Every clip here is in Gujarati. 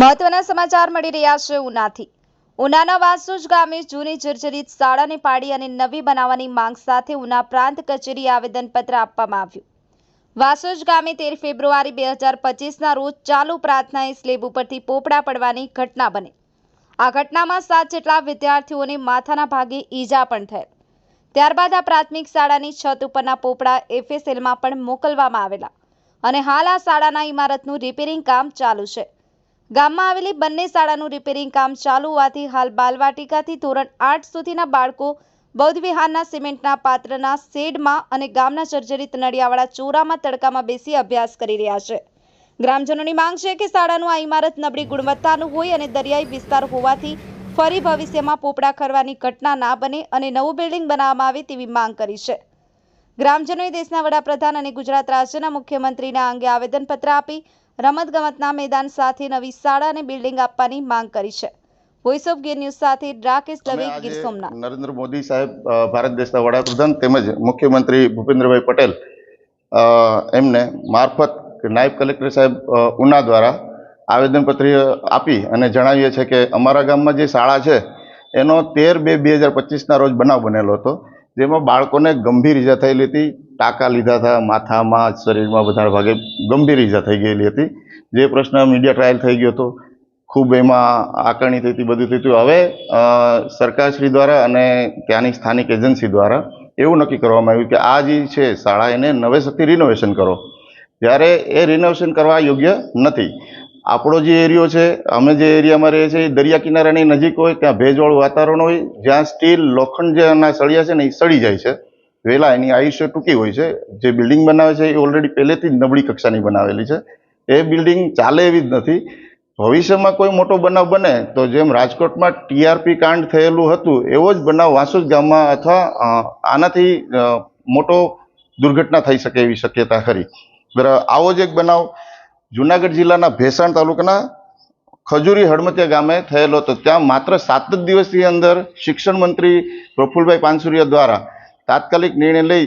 મહત્વના સમાચાર મળી રહ્યા છે ઉનાથી। ઉનાના વાસુજ ગામે જૂની જર્જરિત શાળાને પાડી અને નવી બનાવવાની માંગ સાથે ઉના પ્રાંત કચેરીએ આવેદનપત્ર આપવામાં આવ્યું। વાસુજ ગામે 13 ફેબ્રુઆરી 2025ના રોજ ચાલુ પ્રાર્થનાએ સ્લેબ ઉપરથી પોપડા પડવાની ઘટના બની। આ ઘટનામાં 7 જેટલા વિદ્યાર્થીઓને માથાના ભાગે ઈજા પણ થયેલ। ત્યારબાદ આ પ્રાથમિક શાળાની છત ઉપરના પોપડા એફએસએલમાં પણ મોકલવામાં આવેલા અને હાલ આ શાળાના ઇમારતનું રિપેરિંગ કામ ચાલુ છે। ગામમાં આવેલી બંને શાળાનું રિપેરિંગ કામ ચાલુ હોવાથી હાલ બાલવાટિકાથી ધોરણ 8 સુધીના બાળકો બૌદ્ધ વિહારના સિમેન્ટના પાત્રના શેડમાં અને ગામના જર્જરિત નળિયાવાળા ચોરામાં તડકામાં બેસી અભ્યાસ કરી રહ્યા છે। ગ્રામજનોની માંગ છે કે શાળાનું આ ઇમારત નબળી ગુણવત્તાનું હોય અને દરિયાઈ વિસ્તાર હોવાથી ફરી ભવિષ્યમાં પોપડા ખરવાની ઘટના ના બને અને નવું બિલ્ડિંગ બનાવવામાં આવે તેવી માંગ કરી છે। ગ્રામજનોએ દેશના વડાપ્રધાન અને ગુજરાત રાજ્યના મુખ્યમંત્રીને આ અંગે આવેદનપત્ર આપી રમતગમતના મેદાન સાથે નવી શાળા અને બિલ્ડિંગ આપવાની માંગ કરી છે। વોઇસ ઓફ ગીર ન્યૂઝ સાથે રાકેશ દવે, ગીર સોમનાથ। નરેન્દ્ર મોદી સાહેબ ભારત દેશના વડાપ્રધાન તેમજ મુખ્યમંત્રી ભૂપેન્દ્રભાઈ પટેલ એમને મારફત નાયબ કલેક્ટર સાહેબ ઉના દ્વારા આવેદનપત્ર આપી અને જણાવીએ છીએ કે અમારા ગામમાં જે શાળા છે એનો 13/2/2025ના રોજ બનાવ બનેલો હતો, જેમાં બાળકોને ગંભીર ઈજા થયેલી હતી। ટાંકા લીધા હતા, માથામાં, શરીરમાં બધા ભાગે ગંભીર ઈજા થઈ ગયેલી હતી। જે પ્રશ્ન મીડિયા ટ્રાયલ થઈ ગયો હતો, ખૂબ એમાં આકારણી થઈ હતી, બધું થયું હતું। હવે સરકારશ્રી દ્વારા અને ત્યાંની સ્થાનિક એજન્સી દ્વારા એવું નક્કી કરવામાં આવ્યું કે આ જે છે શાળા એને નવેસરથી રિનોવેશન કરો, જ્યારે એ રિનોવેશન કરવા યોગ્ય નથી। આપણો જે એરિયો છે, અમે જે એરિયામાં રહીએ છીએ, દરિયા કિનારાની નજીક હોય, ત્યાં ભેજવાળું વાતાવરણ હોય, જ્યાં સ્ટીલ લોખંડ જે એના સળિયા છે ને એ સડી જાય છે વહેલા, એની આયુષ્ય ટૂંકી હોય છે। જે બિલ્ડિંગ બનાવે છે એ ઓલરેડી પહેલેથી જ નબળી કક્ષાની બનાવેલી છે, એ બિલ્ડિંગ ચાલે એવી જ નથી। ભવિષ્યમાં કોઈ મોટો બનાવ બને તો જેમ રાજકોટમાં ટીઆરપી કાંડ થયેલું હતું એવો જ બનાવ વાસુજ ગામમાં અથવા આનાથી મોટો દુર્ઘટના થઈ શકે એવી શક્યતા ખરી। આવો જ એક બનાવ જુનાગઢ જિલ્લાના ભેસાણ તાલુકાના ખજૂરી હળમતિયા ગામે થયેલો હતો। ત્યાં માત્ર 7 જ દિવસની અંદર શિક્ષણ મંત્રી પ્રફુલભાઈ પાનસુરિયા દ્વારા તાત્કાલિક નિર્ણય લઈ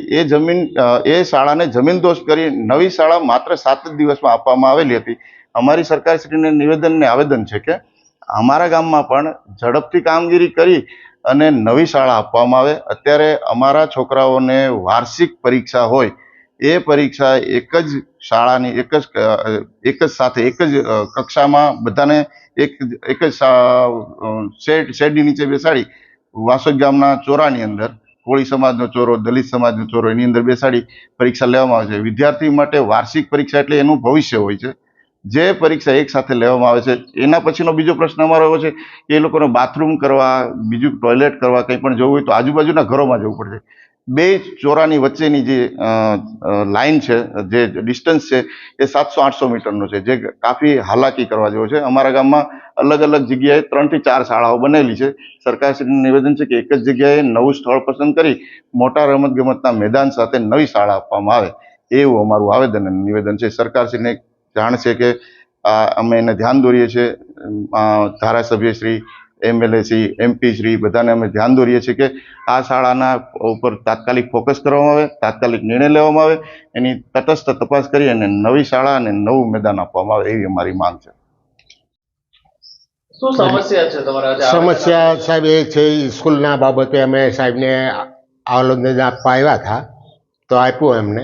એ શાળાને જમીનદોસ્ત કરી નવી શાળા માત્ર 7 જ દિવસમાં આપવામાં આવેલી હતી। અમારી સરકારશ્રીને નિવેદન ને આવેદન છે કે અમારા ગામમાં પણ ઝડપથી કામગીરી કરી અને નવી શાળા આપવામાં આવે। અત્યારે અમારા છોકરાઓને વાર્ષિક પરીક્ષા હોય, એ પરીક્ષા એક જ શાળાની એક જ સાથે એક જ કક્ષામાં બધાને એક જ શેડની નીચે બેસાડી વાસોદ ગામના ચોરાની અંદર કોળી સમાજનો ચોરો, દલિત સમાજનો ચોરો, એની અંદર બેસાડી પરીક્ષા લેવામાં આવે છે। વિદ્યાર્થી માટે વાર્ષિક પરીક્ષા એટલે એનું ભવિષ્ય હોય છે। જે પરીક્ષા એક સાથે લેવામાં આવે છે, એના પછીનો બીજો પ્રશ્ન અમારો એવો છે કે એ લોકોને બાથરૂમ કરવા, બીજું ટોયલેટ કરવા કંઈ પણ જવું હોય તો આજુબાજુના ઘરોમાં જવું પડશે। બે ચોરાની વચ્ચેની જે લાઈન છે, જે ડિસ્ટન્સ છે એ 700-800 મીટરનો છે, જે કાફી હાલાકી કરવા જેવો છે। અમારા ગામમાં અલગ અલગ જગ્યાએ 3 થી 4 શાળાઓ બનેલી છે। સરકારશ્રીનું નિવેદન છે કે એક જ જગ્યાએ નવું સ્થળ પસંદ કરી મોટા રમતગમતના મેદાન સાથે નવી શાળા આપવામાં આવે, એવું અમારું આવેદન અને નિવેદન છે। સરકારશ્રીને જાણ છે કે અમે એને ધ્યાન દોરીએ છીએ, ધારાસભ્યશ્રી, એમએલએ શ્રી, એમપી શ્રી બધાને અમે ધ્યાન દોરીએ છીએ કે આ શાળાના ઉપર તાત્કાલિક ફોકસ કરવામાં આવે, તાત્કાલિક નિર્ણય લેવામાં આવે, એની તટસ્થ તપાસ કરી અને નવી શાળા અને નવું મેદાન આપવામાં આવે, એવી અમારી માંગ છે। શું સમસ્યા છે તમારા? સમસ્યા સાહેબ એ છે, સ્કૂલના બાબતે અમે સાહેબને આવેદન આપવા આવ્યા હતા તો આપ્યું એમને।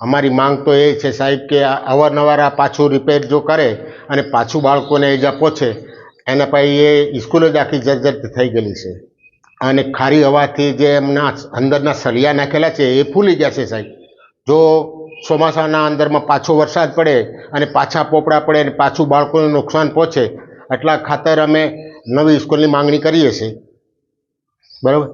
અમારી માંગ તો એ છે સાહેબ કે અવારનવાર આ પાછું રિપેર જો કરે અને પાછું બાળકોને ઈજા પહોંચે, એના પછી એ સ્કૂલ જ આખી જર્જરિત થઈ ગયેલી છે અને ખારી હવાથી જે એમના અંદરના સળિયા નાખેલા છે એ ફૂલી ગયા છે સાહેબ। જો ચોમાસાના અંદરમાં પાછો વરસાદ પડે અને પાછા પોપડા પડે અને પાછું બાળકોને નુકસાન પહોંચે, એટલા ખાતર અમે નવી સ્કૂલની માંગણી કરીએ છીએ, બરાબર।